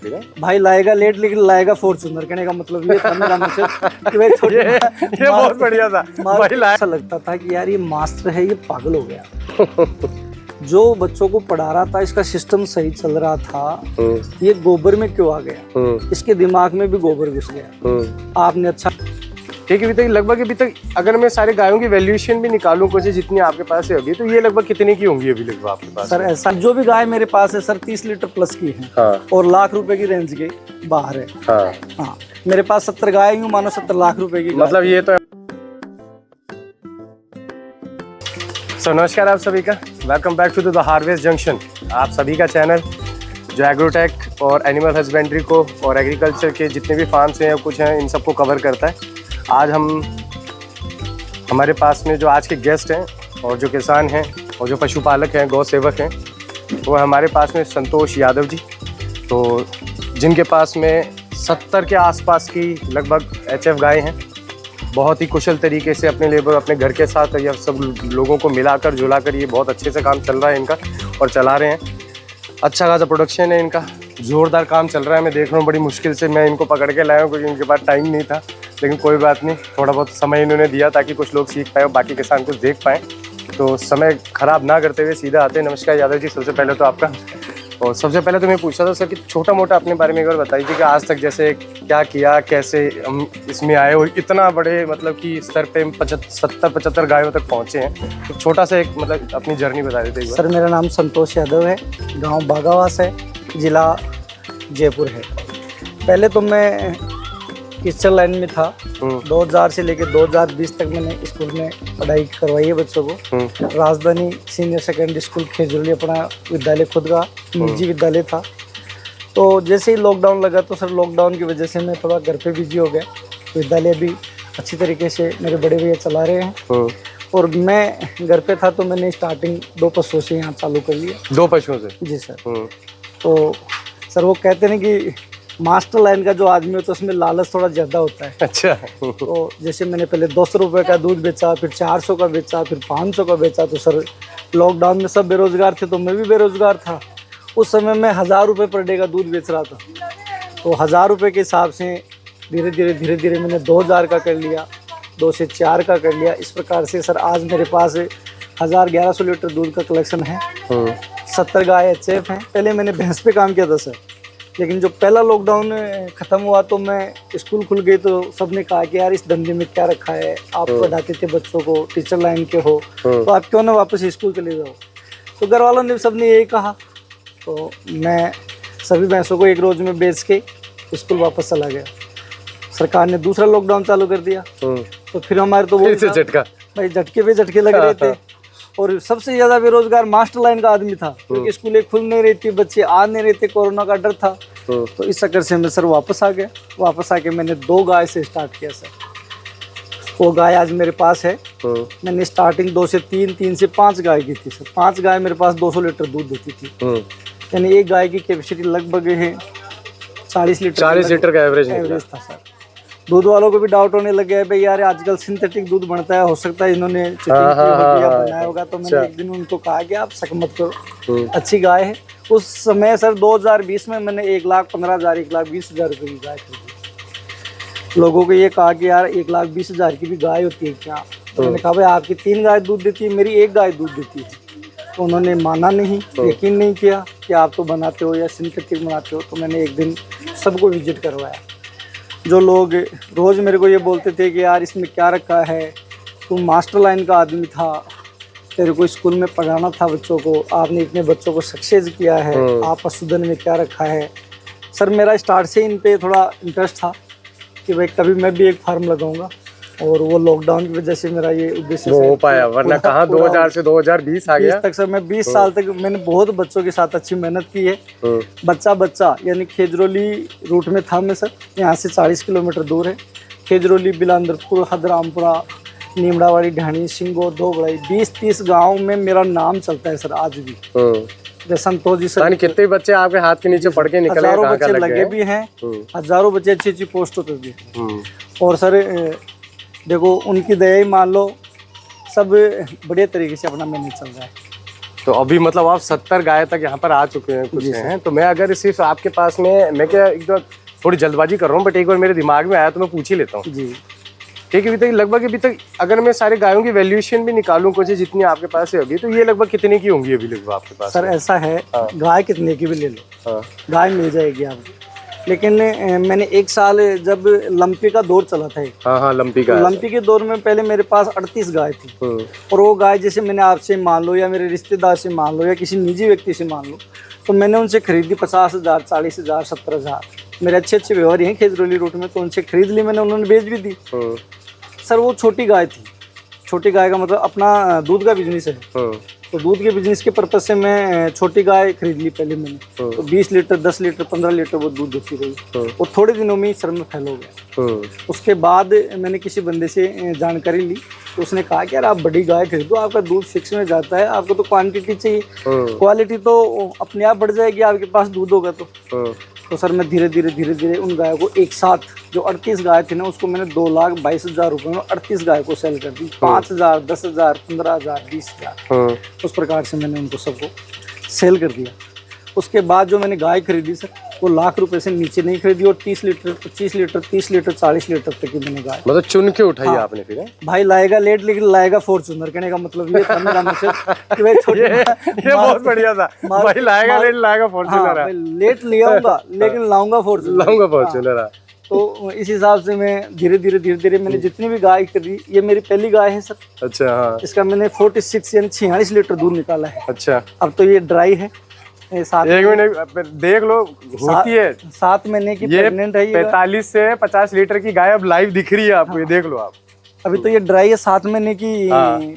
फिर। भाई लाएगा लेट लेकिन लाएगा फॉर्च्यूनर, कहने का मतलब ये था मेरा मैसेज कि भाई ये बहुत बढ़िया था भाई। ऐसा लगता था कि यार ये मास्टर है, ये पागल हो गया। जो बच्चों को पढ़ा रहा था, इसका सिस्टम सही चल रहा था, ये गोबर में क्यों आ गया? इसके दिमाग में भी गोबर घुस गया। आपने अच्छा ठीक है, अभी तक अगर मैं सारे गायों की वैल्यूएशन भी निकालूं कुछ जितनी आपके पास है अभी, तो ये लगभग कितने की होंगी अभी लगभग आपके पास? सर ऐसा जो भी गाय मेरे पास है सर 30 लीटर प्लस की है। हाँ। और लाख रुपए की रेंज के बाहर है। हाँ। हाँ, मेरे पास 70 गाय यूं मानो 70 लाख रुपए की। मतलब ये तो नमस्कार आप सभी का, welcome back to the harvest junction. आप सभी का चैनल जो एग्रोटेक और एनिमल हस्बेंड्री को और एग्रीकल्चर के जितने भी फार्म्स हैं या कुछ हैं इन सबको कवर करता है। आज हमारे पास में जो आज के गेस्ट हैं और जो किसान हैं और जो पशुपालक हैं, गौ सेवक हैं, वो हमारे पास में संतोष यादव जी, तो जिनके पास में 70 के आसपास की लगभग HF गाय हैं। बहुत ही कुशल तरीके से अपने लेबर अपने घर के साथ या सब लोगों को मिलाकर जुलाकर ये बहुत अच्छे से काम चल रहा है इनका और चला रहे हैं। अच्छा खासा प्रोडक्शन है इनका, ज़ोरदार काम चल रहा है। मैं देख रहा हूँ बड़ी मुश्किल से मैं इनको पकड़ के लाया हूँ क्योंकि इनके पास टाइम नहीं था, लेकिन कोई बात नहीं, थोड़ा बहुत समय इन्होंने दिया ताकि कुछ लोग सीख पाए और बाकी किसान कुछ देख पाएँ। तो समय ख़राब ना करते हुए सीधा आते हैं। नमस्कार यादव जी, सबसे पहले तो आपका। और सबसे पहले तो मैं पूछा था सर कि छोटा मोटा अपने बारे में एक बार बताइए कि आज तक जैसे क्या किया, कैसे हम इसमें आए और इतना बड़े मतलब कि स्तर पे 70-75 गायों तक पहुँचे हैं। तो छोटा सा एक मतलब अपनी जर्नी बता देते हैं। सर मेरा नाम संतोष यादव है, गांव बागावास है, जिला जयपुर है। पहले तो मैं टीचर लाइन में था। 2000 से लेकर 2020 तक मैंने स्कूल में पढ़ाई करवाई है बच्चों को। राजधानी सीनियर सेकेंडरी स्कूल खेजूरी अपना विद्यालय खुद का निजी विद्यालय था। तो जैसे ही लॉकडाउन लगा तो सर लॉकडाउन की वजह से मैं थोड़ा घर पे बिजी हो गया। विद्यालय भी अच्छी तरीके से मेरे बड़े भैया चला रहे हैं और मैं घर पे था, तो मैंने स्टार्टिंग 2 पशुओं से यहाँ चालू कर लिया। 2 पशुओं से? जी सर। तो सर वो कहते हैं कि मास्टर लाइन का जो आदमी होता है उसमें लालच थोड़ा ज़्यादा होता है। अच्छा। तो जैसे मैंने पहले 200 रुपये का दूध बेचा, फिर 400 का बेचा, फिर 500 का बेचा। तो सर लॉकडाउन में सब बेरोजगार थे, तो मैं भी बेरोजगार था। उस समय मैं 1000 रुपये पर डे का दूध बेच रहा था। तो 1000 रुपये के हिसाब से धीरे धीरे मैंने 2000 का कर लिया, 2 से 4 का कर लिया। इस प्रकार से सर आज मेरे पास 1100 लीटर दूध का कलेक्शन है। 70 गाय HF हैं। पहले मैंने भैंस पे काम किया था सर, लेकिन जो पहला लॉकडाउन ख़त्म हुआ तो मैं स्कूल खुल गई तो सबने कहा कि यार इस धंधे में क्या रखा है, आप पढ़ाते थे बच्चों को, टीचर लाइन के हो, तो आप क्यों ना वापस स्कूल चले जाओ। तो घर वालों ने सबने यही कहा, तो मैं सभी भैंसों को एक रोज़ में बेच के स्कूल वापस चला गया। सरकार ने दूसरा लॉकडाउन चालू कर दिया, तो फिर हमारे तो वो झटका भाई, झटके पे झटके लग रहे थे। और सबसे ज़्यादा बेरोजगार मास्टर लाइन का आदमी था, क्योंकि स्कूलें खुल नहीं रही थी, बच्चे आ नहीं रहे थे, कोरोना का डर था। तो इस चक्कर से मैं सर वापस आ गया। वापस आके मैंने 2 गाय से स्टार्ट किया सर। वो गाय आज मेरे पास है। मैंने स्टार्टिंग 2 से 3 से 5 गाय की थी सर। 5 गाय मेरे पास 200 लीटर दूध देती थी। यानी एक गाय की कैपेसिटी लगभग है 40 लीटर का एवरेज था सर। दूध वालों को भी डाउट होने लग गया है भाई यार आजकल सिंथेटिक दूध बनता है, हो सकता है इन्होंने बनाया होगा। तो मैंने एक दिन उनको कहा कि आप शक मत करो, अच्छी गाय है। उस समय सर 2020 में मैंने 1,15,000 1,20,000 रुपये की गाय खरीदी। लोगों को ये कहा कि यार 1,20,000 की भी गाय होती है क्या? तो मैंने कहा भाई आपकी 3 गाय दूध देती है, मेरी 1 गाय दूध देती है। तो उन्होंने माना नहीं, यकीन नहीं किया कि आप तो बनाते हो या सिंथेटिक बनाते हो। तो मैंने एक दिन सबको विजिट करवाया। जो लोग रोज़ मेरे को ये बोलते थे कि यार इसमें क्या रखा है, तुम मास्टर लाइन का आदमी था, तेरे को स्कूल में पढ़ाना था बच्चों को, आपने इतने बच्चों को सक्सेस किया है, आप पशुधन में क्या रखा है। सर मेरा स्टार्ट से इन पे थोड़ा इंटरेस्ट था कि भाई कभी मैं भी एक फार्म लगाऊंगा, और वो लॉकडाउन की वजह से मेरा ये उद्देश्य हो पाया, वरना कहाँ 2000 से 2020 आ गया। 20 तक सर मैं 20 साल तक मैंने बहुत बच्चों के साथ अच्छी मेहनत की है। बच्चा यानी खेजरोली रूट में था मैं सर, यहाँ से 40 किलोमीटर दूर है। खेजरोली, बिलांदरपुर, हदरामपुरा, नीमड़ावाड़ी, ढाणी, सिंगो, दोबड़ाई, 20-30 गाँव में मेरा नाम चलता है सर आज भी। जैसे संतोष जी सर, कितने बच्चे आपके हाथ के नीचे पढ़ के निकले? हजारों बच्चे लगे भी हैं, हजारों बच्चे अच्छी पोस्टों पर भी हैं। और सर देखो उनकी दया ही मान लो, सब बढ़िया तरीके से अपना मैनेज चल रहा है। तो अभी मतलब आप 70 गाय तक यहाँ पर आ चुके हैं कुछ हैं। तो मैं अगर सिर्फ आपके पास में, मैं क्या एकदम थोड़ी जल्दबाजी कर रहा हूँ, बट एक बार मेरे दिमाग में आया तो मैं पूछ ही लेता हूँ जी। ठीक है। अभी तक अगर मैं सारे गायों की वैल्यूएशन भी निकालूं कुछ जितनी आपके पास है अभी, तो ये लगभग कितने की होंगी अभी लगभग आपके पास? सर ऐसा है, गाय कितने की भी ले लो, गाय मिल जाएगी आपको। लेकिन मैंने एक साल जब लंपी का दौर चला था, हाँ लंपी का, लंपी के दौर में पहले मेरे पास 38 गाय थी। और वो गाय जैसे मैंने आपसे मान लो या मेरे रिश्तेदार से मान लो या किसी निजी व्यक्ति से मान लो, तो मैंने उनसे खरीदी 50,000, 40,000, 70,000। मेरे अच्छे व्यवहार हैं खेजरोली रूट में, तो उनसे खरीद ली मैंने, उन्होंने बेच भी दी। सर वो छोटी गाय थी, छोटी गाय का मतलब अपना दूध का बिजनेस है, तो दूध के बिजनेस के पर्पज से मैं छोटी गाय खरीद ली पहले मैंने। तो 20 लीटर, 10 लीटर, 15 लीटर वो दूध देती रही, और थोड़े दिनों में ही सर में फैल हो गया। उसके बाद मैंने किसी बंदे से जानकारी ली, तो उसने कहा कि यार आप बड़ी गाय खरीदो, आपका दूध फिक्स में जाता है, आपको तो क्वांटिटी चाहिए, क्वालिटी तो अपने आप बढ़ जाएगी, आपके पास दूध होगा तो सर मैं धीरे धीरे उन गायों को एक साथ, जो 38 गाय थी ना, उसको मैंने 2,22,000 रुपये में 38 गाय को सेल कर दी। 5,000, 10,000, 15,000, 20,000, उस प्रकार से मैंने उनको सबको सेल कर दिया। उसके बाद जो मैंने गाय खरीदी सर, वो लाख रुपए से नीचे नहीं खरीदी, और 30 लीटर, 25 लीटर, 30 लीटर, 40 लीटर तक की मैंने गाय मतलब चुन के उठाई आपने फिर? भाई लाएगा लेट लेकिन लाएगा फॉर्च्यूनर, कहने का मतलब ये था मेरा मकसद कि भाई ये बहुत बढ़िया था, भाई लाएगा लेट लाएगा फॉर्च्यूनर, लेट ले आऊंगा लेकिन लाऊंगा फॉर्च्यूनर। तो इस हिसाब से मैं धीरे धीरे मैंने जितनी भी गाय खरीदी, ये मेरी पहली गाय है सर। अच्छा हाँ। इसका मैंने 46 यानी 46 लीटर दूध निकाला है। अच्छा। अब तो ये ड्राई है। एक मिनट देख लो, होती है 7 महीने की प्रेग्नेंट है, 45 से 50 लीटर की गाय अब लाइव दिख रही है आपको। ये देख लो आप, अभी तो ये ड्राई है, 7 महीने की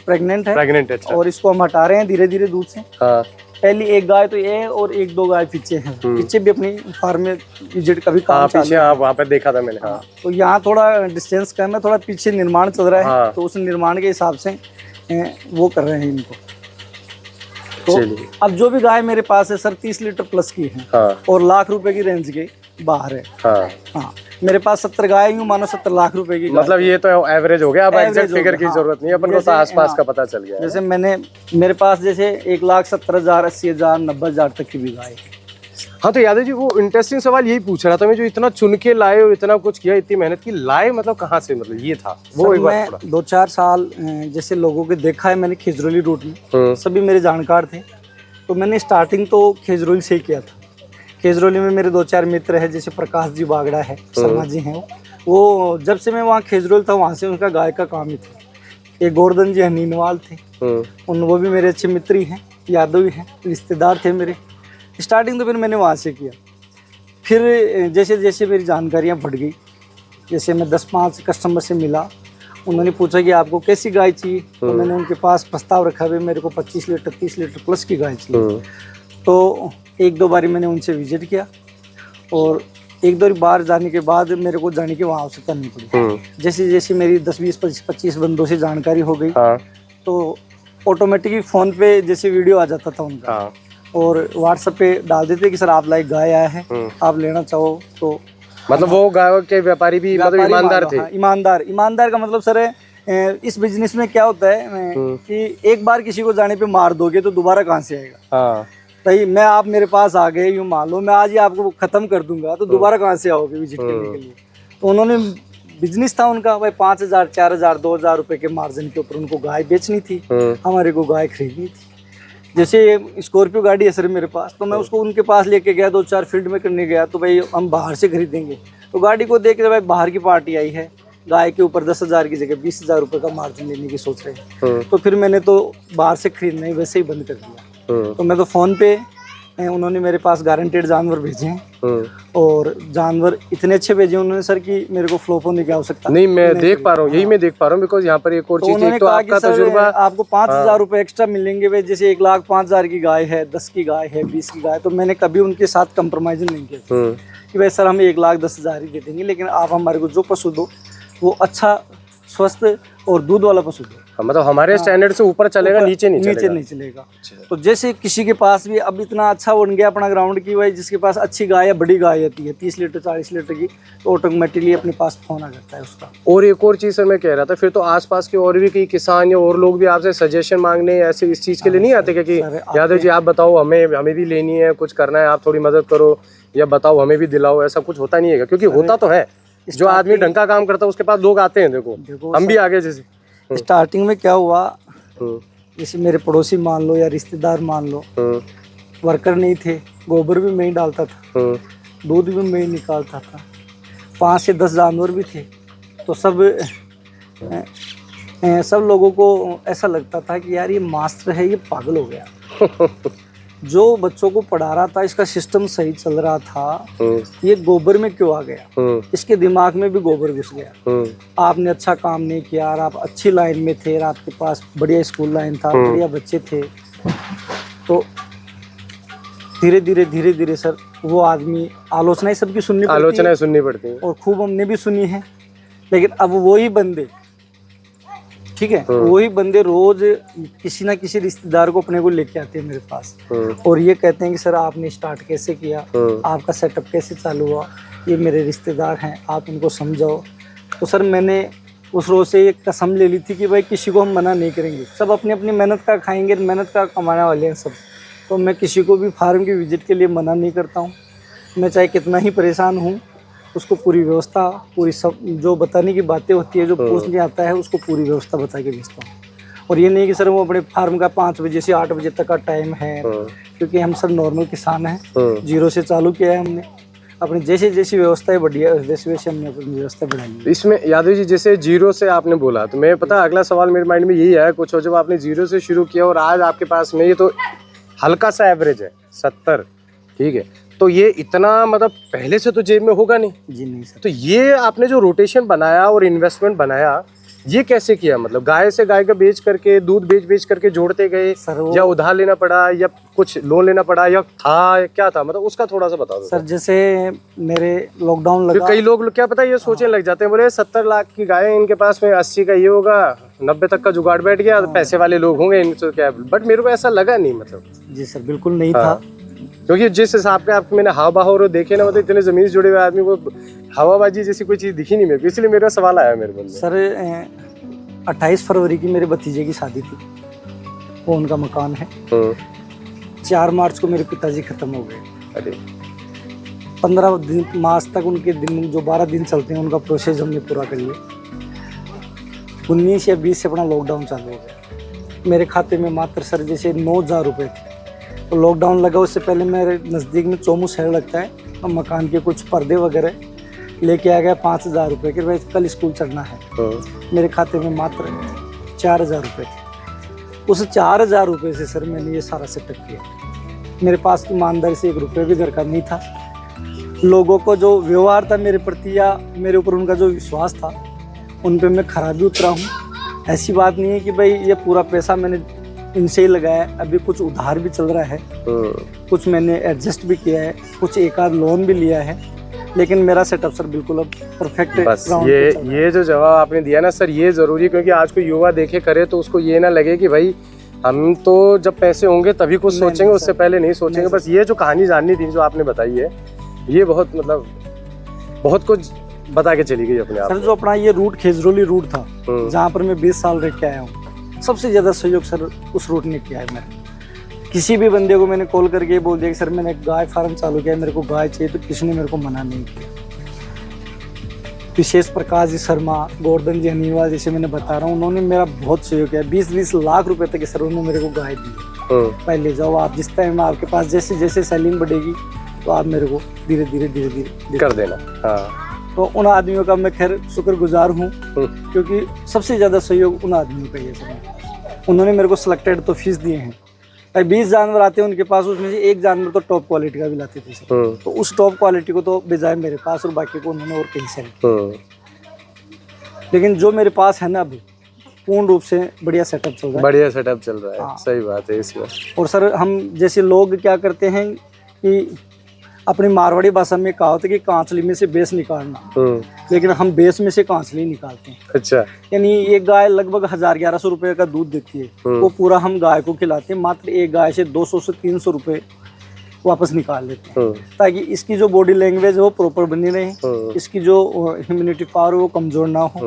प्रेग्नेंट है। अच्छा। और इसको हम हटा रहे हैं धीरे धीरे दूध से। पहली एक गाय तो ये है और 1-2 गाय पीछे है, पीछे भी अपनी फार्म में विजिट का भी काम चालू है। वहाँ पे देखा था मैंने। तो यहाँ थोड़ा डिस्टेंस कम है, थोड़ा पीछे निर्माण चल रहा है, तो उस निर्माण के हिसाब से वो कर रहे हैं इनको। तो अब जो भी गाय मेरे पास है सर 30 लीटर प्लस की है, और लाख रुपए की रेंज के बाहर है। हाँ, मेरे पास 70 गाय यूं मानो 70 लाख रुपए की। मतलब ये तो एवरेज हो गया, अब एग्जैक्ट फिगर की जरूरत नहीं है, अपन को तो आसपास का पता चल गया। जैसे मेरे पास जैसे 1,70,000, 80,000, 90,000 तक की भी गाय है। हाँ तो यादव जी, वो इंटरेस्टिंग सवाल यही पूछ रहा था मैं, जो इतना चुन के लाए और इतना कुछ किया, इतनी मेहनत की, लाए मतलब कहाँ से, मतलब ये था वो एक बार। 2-4 साल जैसे लोगों के देखा है मैंने खेजरोली रूट में, सभी मेरे जानकार थे, तो मैंने स्टार्टिंग तो खेजरोली से ही किया था। खेजरोली में मेरे 2-4 मित्र हैं, जैसे प्रकाश जी बागड़ा है, शर्मा जी हैं, वो जब से मैं वहाँ खेजरोली था वहाँ से उनका गाय का काम ही था। एक गोवर्धन जी हनीनवाल थे, वो भी मेरे अच्छे मित्र ही हैं, यादव ही हैं, रिश्तेदार थे मेरे। स्टार्टिंग तो फिर मैंने वहाँ से किया। फिर जैसे जैसे मेरी जानकारियाँ बढ़ गई, जैसे मैं 10-5 कस्टमर से मिला, उन्होंने पूछा कि आपको कैसी गाय चाहिए, तो मैंने उनके पास प्रस्ताव रखा, भाई मेरे को 25 लीटर 30 लीटर प्लस की गाय चाहिए। तो 1-2 बारी मैंने उनसे विजिट किया, और 1-2 बार जाने के बाद मेरे को जाने की वहाँ आवश्यकता नहीं पड़ी। जैसे जैसे मेरी 10-20-25 बंदों से जानकारी हो गई, तो ऑटोमेटिकली फ़ोन पे जैसे वीडियो आ जाता था उनका, और व्हाट्सएप पे डाल देते कि सर आप लाइक गाय आया है, आप लेना चाहो तो। मतलब वो गाय के व्यापारी भी मतलब ईमानदार थे? ईमानदार का मतलब सर है, इस बिजनेस में क्या होता है कि एक बार किसी को जाने पे मार दोगे तो दोबारा कहाँ से आएगा। भाई मैं आप मेरे पास आ गए, यूँ मान लो मैं आज ही आपको खत्म कर दूंगा, तो दोबारा कहाँ से आओगे विजिट करने के लिए। तो उन्होंने बिजनेस था उनका, भाई 5,000, 4,000, 2,000 रुपए के मार्जिन के ऊपर उनको गाय बेचनी थी, हमारे को गाय खरीदनी थी। जैसे स्कॉर्पियो गाड़ी है सर मेरे पास, तो मैं उसको उनके पास लेके गया, 2-4 फील्ड में करने गया, तो भाई हम बाहर से खरीदेंगे, तो गाड़ी को देख के भाई बाहर की पार्टी आई है, गाय के ऊपर 10,000 की जगह 20,000 रुपये का मार्जिन लेने की सोच रहे हैं। तो फिर मैंने तो बाहर से खरीदना ही वैसे ही बंद कर दिया। तो मैं तो फ़ोन पे, उन्होंने मेरे पास गारंटेड जानवर भेजे हैं, और जानवर इतने अच्छे भेजे उन्होंने सर कि मेरे को फ्लॉप होने की आवश्यकता नहीं। मैं देख पा रहा हूँ, यही मैं देख पा रहा हूँ, बिकॉज यहाँ पर एक और चीज़ है, तो आपका तजुर्बा, आपको 5,000 रुपये एक्स्ट्रा मिलेंगे भाई, जैसे 1,05,000 की गाय है, 10 की गाय है, 20 की गाय, तो मैंने कभी उनके साथ कंप्रोमाइज़ नहीं किया कि भाई सर हम 1,10,000 ही दे देंगे, लेकिन आप हमारे को जो पशु दो वो अच्छा, स्वस्थ और दूध वाला पशु दो। मतलब हमारे स्टैंडर्ड से ऊपर चलेगा, नीचे नहीं चलेगा। नीचे नहीं चलेगा। तो जैसे किसी के पास भी अब इतना अच्छा बन गया अपना ग्राउंड की, भाई जिसके पास अच्छी गाय है, बड़ी गाय आती है 30 लीटर 40 लीटर की, तो ऑटोमेटिकली अपने पास फोन आ जाता है उसका। और एक और चीज़ सर मैं कह रहा था, फिर तो आसपास के और भी कई किसान या और लोग भी आपसे सजेशन मांगने ऐसे इस चीज़ के लिए नहीं आते क्या कि यादव जी आप बताओ, हमें भी लेनी है, कुछ करना है, आप थोड़ी मदद करो, या बताओ हमें भी दिलाओ, ऐसा कुछ होता नहीं है? क्योंकि होता तो है, जो आदमी ढंग का काम करता है उसके पास लोग आते हैं। देखो हम भी आगे जैसे स्टार्टिंग में क्या हुआ, जैसे मेरे पड़ोसी मान लो या रिश्तेदार मान लो, वर्कर नहीं थे, गोबर भी मैं ही डालता था, दूध भी मैं ही निकालता था, 5 से 10 जानवर भी थे, तो सब लोगों को ऐसा लगता था कि यार ये मास्टर है, ये पागल हो गया। जो बच्चों को पढ़ा रहा था, इसका सिस्टम सही चल रहा था, ये गोबर में क्यों आ गया? इसके दिमाग में भी गोबर घुस गया। आपने अच्छा काम नहीं किया, और आप अच्छी लाइन में थे, और आपके पास बढ़िया स्कूल लाइन था, बढ़िया बच्चे थे, तो धीरे धीरे सर वो आदमी, आलोचनाएं सबकी सुननी पड़ती है, और खूब हमने भी सुनी है। लेकिन अब वही बंदे, ठीक है, वही बंदे रोज किसी ना किसी रिश्तेदार को अपने को लेके आते हैं मेरे पास, और ये कहते हैं कि सर आपने स्टार्ट कैसे किया, आपका सेटअप कैसे चालू हुआ, ये मेरे रिश्तेदार हैं, आप इनको समझाओ। तो सर मैंने उस रोज से एक कसम ले ली थी कि भाई किसी को हम मना नहीं करेंगे, सब अपनी अपनी मेहनत का खाएंगे, मेहनत का कमाने वाले हैं सब, तो मैं किसी को भी फार्म की विजिट के लिए मना नहीं करता हूँ। मैं चाहे कितना ही परेशान हूँ, उसको पूरी व्यवस्था, पूरी सब जो बताने की बातें होती है, जो पूछने आता है, उसको पूरी व्यवस्था बता के भेजता हूँ। और ये नहीं कि सर वो अपने फार्म का 5 बजे से 8 बजे तक का टाइम है, क्योंकि हम सब नॉर्मल किसान हैं, जीरो से चालू किया है हमने, अपनी जैसी जैसी व्यवस्थाएं बढ़िया वैसे वैसे हमने अपनी व्यवस्था बढ़ाई है। इसमें यादव जी जैसे जीरो से आपने बोला, तो मैं पता अगला सवाल मेरे माइंड में यही है, कुछ जब आपने जीरो से शुरू किया और आज आपके पास में ये तो हल्का सा एवरेज है 70, ठीक है, तो ये इतना मतलब पहले से तो जेब में होगा नहीं जी? नहीं सर। तो ये आपने जो रोटेशन बनाया और इन्वेस्टमेंट बनाया, ये कैसे किया? मतलब गाय से गाय का बेच करके, दूध बेच करके जोड़ते गए, या उधार लेना पड़ा, या कुछ लोन लेना पड़ा, या था क्या था, मतलब उसका थोड़ा सा बता दो सर। जैसे मेरे लॉकडाउन लगा, कई लोग क्या पता ये सोचने लग जाते हैं, बोले 70 लाख की गाय है इनके पास में, 80 का ये होगा, 90 तक का जुगाड़ बैठ गया, पैसे वाले लोग होंगे इनसे क्या, बट मेरे को ऐसा लगा नहीं। मतलब जी सर बिल्कुल नहीं था, क्योंकि जिस हिसाब के आपके मैंने हाव भाव देखे ना, मतलब इतने जमीन से जुड़े हुए आदमी को हवाबाजी जैसी कोई चीज दिखी नहीं मेरे को, इसलिए मेरा सवाल आया मेरे मन में। सर 28 फरवरी की मेरे भतीजे की शादी थी, वो उनका मकान है, 4 मार्च को मेरे पिताजी खत्म हो गए। अरे 15 मार्च तक उनके दिन, जो 12 दिन चलते हैं, उनका प्रोसेस हमने पूरा कर लिया। 19 या 20 से अपना लॉकडाउन चालू हो गया। मेरे खाते में मात्र सर जैसे 9,000 रुपये थे। तो लॉकडाउन लगा उससे पहले मेरे नज़दीक में चोमू शहर लगता है, तो मकान के कुछ पर्दे वगैरह लेके आ गया 5,000 रुपये कि भाई कल स्कूल चढ़ना है। मेरे खाते में मात्र 4,000 रुपये थे। उस 4,000 रुपये से सर मैंने ये सारा सेटअप किया। मेरे पास ईमानदारी से 1 रुपये भी घर का नहीं था। लोगों को जो व्यवहार था मेरे प्रति, या मेरे ऊपर उनका जो विश्वास था, उन पर मैं खराबी उतरा हूँ। ऐसी बात नहीं है कि भाई ये पूरा पैसा मैंने इनसे ही लगाया, अभी कुछ उधार भी चल रहा है, कुछ मैंने एडजस्ट भी किया है, कुछ एक आध लोन भी लिया है, लेकिन मेरा सेटअप सर बिल्कुल अब परफेक्ट। बस ये जो जवाब आपने दिया ना सर, ये जरूरी, क्योंकि आज कोई युवा देखे करे तो उसको ये ना लगे कि भाई हम तो जब पैसे होंगे तभी कुछ सोचेंगे, उससे पहले नहीं सोचेंगे। बस ये जो कहानी जाननी थी जो आपने बताई है, ये बहुत मतलब बहुत कुछ बता के चली गई अपने आप। सर जो अपना ये रूट खेजरोली रूट था, जहाँ पर मैं 20 साल रह के आया हूँ, सबसे ज़्यादा सहयोग सर उस रूट ने किया है। मैंने किसी भी बंदे को मैंने कॉल करके बोल दिया कि सर मैंने गाय फार्म चालू किया है, मेरे को गाय चाहिए, तो किसी ने मेरे को मना नहीं किया। विशेष प्रकाश जी शर्मा, गोवर्धन जी हनीवाल, जैसे मैंने बता रहा हूँ, उन्होंने मेरा बहुत सहयोग किया। 20-20 लाख रुपए तक सर उन्होंने मेरे को गाय दी। पहले जाओ आप, जिस टाइम आपके पास जैसे जैसे सेलिंग बढ़ेगी तो आप मेरे को धीरे धीरे कर देना। तो उन आदमियों का मैं खैर शुक्रगुजार हूँ, क्योंकि सबसे ज़्यादा सहयोग उन आदमियों का ही है सर। उन्होंने मेरे को सिलेक्टेड तो फीस दिए हैं। 20 जानवर आते हैं उनके पास, उसमें से 1 जानवर तो टॉप क्वालिटी का भी लाते थे सर। तो उस टॉप क्वालिटी को तो बेजाय मेरे पास, और बाकी को उन्होंने और कहीं से। लेकिन जो मेरे पास है ना अभी, पूर्ण रूप से बढ़िया सेटअप चल रहा है। बढ़िया सेटअप चल रहा है। हाँ। सही बात है इसमें। और सर हम जैसे लोग क्या करते हैं कि अपनी मारवाड़ी भाषा में कहावत है कि कांचली में से बेस निकालना, लेकिन हम बेस में से कांचली निकालते हैं। अच्छा। यानी एक गाय लगभग 1000-1100 रुपए का दूध देती है, वो पूरा हम गाय को खिलाते हैं। मात्र एक गाय से 200 से 300 रुपए वापस निकाल लेते हैं, ताकि इसकी जो बॉडी लैंग्वेज है वो प्रॉपर बनी रहे, इसकी जो इम्यूनिटी पावर वो कमजोर ना हो,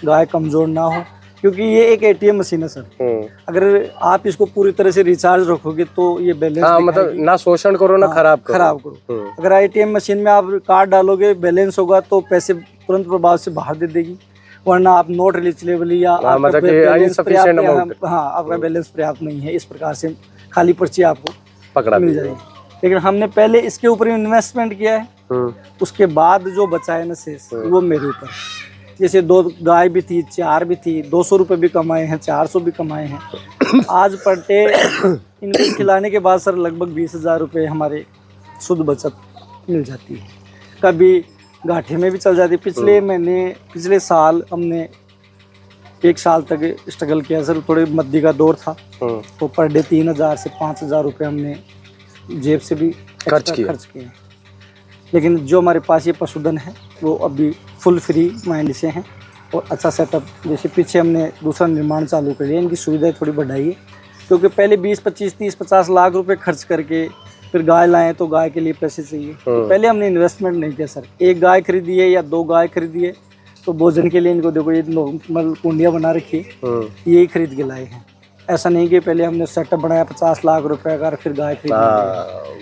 गाय कमजोर ना हो, क्योंकि ये एक एटीएम मशीन है सर। अगर आप इसको पूरी तरह से रिचार्ज रखोगे तो ये बैलेंस मतलब ना शोषण करो ना खराब करो। अगर एटीएम मशीन में आप कार्ड डालोगे, बैलेंस होगा तो पैसे तुरंत प्रभाव से बाहर दे देगी, वरना आप नोट रिलीचेबल या आपका बैलेंस पर्याप्त नहीं है, इस प्रकार से खाली पर्ची आपको पकड़ा मिल जाएगी। लेकिन हमने पहले इसके ऊपर इन्वेस्टमेंट किया है, उसके बाद जो बचा है ना शेष वो मेरे ऊपर। जैसे 2 गाय भी थी, 4 भी थी, 200 रुपये भी कमाए हैं, 400 भी कमाए हैं। आज पर डे इनको खिलाने के बाद सर लगभग 20,000 रुपये हमारे शुद्ध बचत मिल जाती है। कभी घाटे में भी चल जाती है। पिछले साल हमने 1 साल तक स्ट्रगल किया सर, थोड़े मद्दी का दौर था, तो पर डे 3,000 से 5,000 रुपये हमने जेब से भी खर्च किए। लेकिन जो हमारे पास ये पशुधन है वो अभी फुल फ्री माइंड से हैं और अच्छा सेटअप। जैसे पीछे हमने दूसरा निर्माण चालू कर लिया, इनकी सुविधाएं थोड़ी बढ़ाई है, क्योंकि पहले 20, 25, 30, 50 लाख रुपए खर्च करके फिर गाय लाएं तो गाय के लिए पैसे चाहिए। तो पहले हमने इन्वेस्टमेंट नहीं किया सर। एक गाय खरीदी है या 2 गाय खरीदी है तो भोजन के लिए इनको देखो ये नॉर्मल कुंडियाँ बना रखी है, यही खरीद के लाए हैं। ऐसा नहीं कि पहले हमने सेटअप बनाया 50 लाख रुपए का फिर गाय खरीद,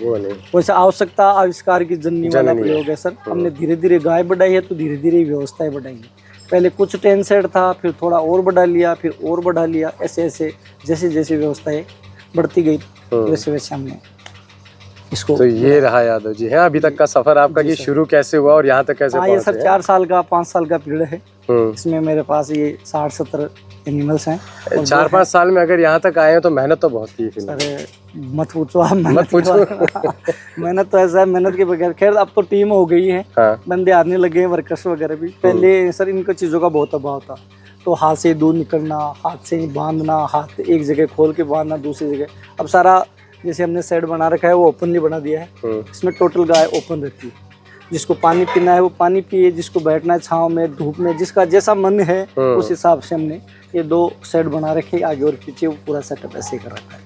वो नहीं। वैसे आवश्यकता आविष्कार की जननी वाला प्रयोग है सर। हमने धीरे धीरे गाय बढ़ाई है तो धीरे धीरे व्यवस्थाएं बढ़ाई है। पहले कुछ 10 सेट था, फिर थोड़ा और बढ़ा लिया, फिर और बढ़ा लिया, ऐसे ऐसे जैसे जैसे व्यवस्थाएं बढ़ती गई वैसे वैसे हमने इसको। तो ये रहा यादव जी है अभी तक का सफर आपका कि शुरू कैसे हुआ और यहाँ तक कैसे पहुंचे? ये सर 4 साल का 5 साल का पीरियड है। इसमें मेरे पास ये 60-70 एनिमल्स हैं। 4-5 साल में अगर यहाँ तक आए हैं तो मेहनत तो बहुत की है। अरे मत पूछो आप, मत पूछो। मेहनत तो ऐसा है, मेहनत के बगैर। खैर अब तो टीम हो गई है, बंदे आने लगे हैं, वर्कर्स वगैरह भी। पहले सर इनको चीज़ों का बहुत अभाव था, तो हाथ से दूध निकलना, हाथ से बांधना, हाथ एक जगह खोल के बांधना दूसरी जगह। अब सारा जैसे हमने सेट बना रखा है वो ओपनली बना दिया है। इसमें टोटल गाय ओपन रहती है, जिसको पानी पीना है वो पानी पिए, जिसको बैठना है छांव में, धूप में, जिसका जैसा मन है उस हिसाब से हमने ये 2 सेट बना रखे, आगे और पीछे। वो पूरा सेटअप ऐसे कर रखा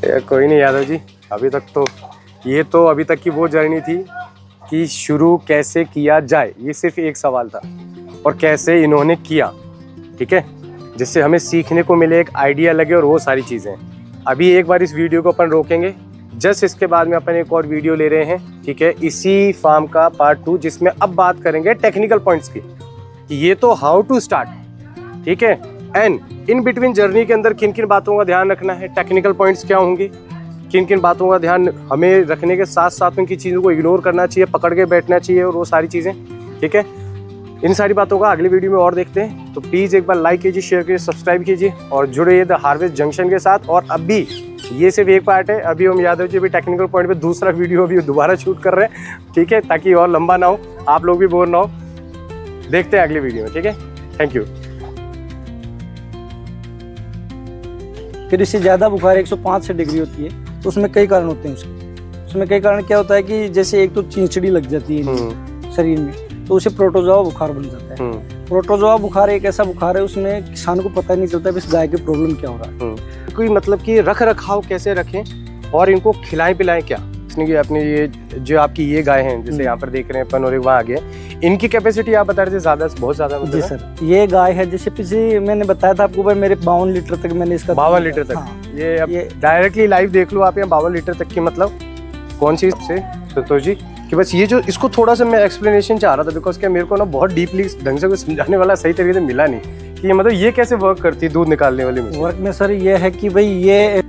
है। कोई नहीं यादव जी, अभी तक तो ये तो अभी तक की वो जर्नी थी कि शुरू कैसे किया जाए, ये सिर्फ एक सवाल था और कैसे इन्होंने किया, ठीक है, जिससे हमें सीखने को मिले, एक आइडिया लगे और वो सारी चीज़ें। अभी एक बार इस वीडियो को अपन रोकेंगे, जस्ट इसके बाद में अपन एक और वीडियो ले रहे हैं, ठीक है, इसी फार्म का पार्ट 2, जिसमें अब बात करेंगे टेक्निकल पॉइंट्स की कि ये तो हाउ टू स्टार्ट, ठीक है, एंड इन बिटवीन जर्नी के अंदर किन किन बातों का ध्यान रखना है, टेक्निकल पॉइंट्स क्या होंगे, किन किन बातों का ध्यान हमें रखने के साथ साथ उनकी चीज़ों को इग्नोर करना चाहिए, पकड़ के बैठना चाहिए और वो सारी चीज़ें, ठीक है। इन सारी बातों का अगले वीडियो में और देखते हैं। तो प्लीज़ एक बार लाइक कीजिए, शेयर कीजिए, सब्सक्राइब कीजिए और जुड़े द हार्वेस्ट जंक्शन के साथ। और अभी ये सिर्फ एक पार्ट है, अभी हम यादव जी भी टेक्निकल पॉइंट पे दूसरा वीडियो अभी दोबारा शूट कर रहे हैं, ठीक है, ताकि और लंबा ना हो, आप लोग भी बोर ना हो। देखते हैं अगली वीडियो में, ठीक है, थैंक यू। फिर इससे ज़्यादा बुखार 105 डिग्री होती है तो उसमें कई कारण होते हैं। उसमें कई कारण क्या होता है कि जैसे एक तो चिंचड़ी लग जाती है शरीर में, तो उसे प्रोटोजोआ बुखार बन जाता है। प्रोटोजोआ बुखार एक ऐसा बुखार है, उसमें किसान को पता ही नहीं चलता इस गाय के प्रॉब्लम क्या हो रहा है। कोई मतलब कि रख रखाव कैसे रखें और इनको खिलाएं पिलाएं क्या, इसने अपनी ये जो आपकी ये गाय हैं जैसे यहाँ पर देख रहे हैं अपन और एक वहाँ आगे, इनकी कैपेसिटी आप बता रहे थे ज़्यादा, बहुत ज़्यादा मतलब? जी सर, ये गाय है जैसे पीछे मैंने बताया था आपको भाई, मेरे 52 लीटर तक मैंने इसका 52 लीटर तक। हाँ, ये डायरेक्टली लाइव देख लो आप, यहाँ 52 लीटर तक की मतलब कौन सी से संतोष जी कि बस ये जो इसको थोड़ा सा मैं एक्सप्लेनेशन चाह रहा था, बिकॉज क्या मेरे को ना बहुत डीपली ढंग से कुछ समझाने वाला सही तरीके से मिला नहीं कि मतलब ये कैसे वर्क करती है दूध निकालने वाली मशीन। वर्क में सर ये है कि भाई ये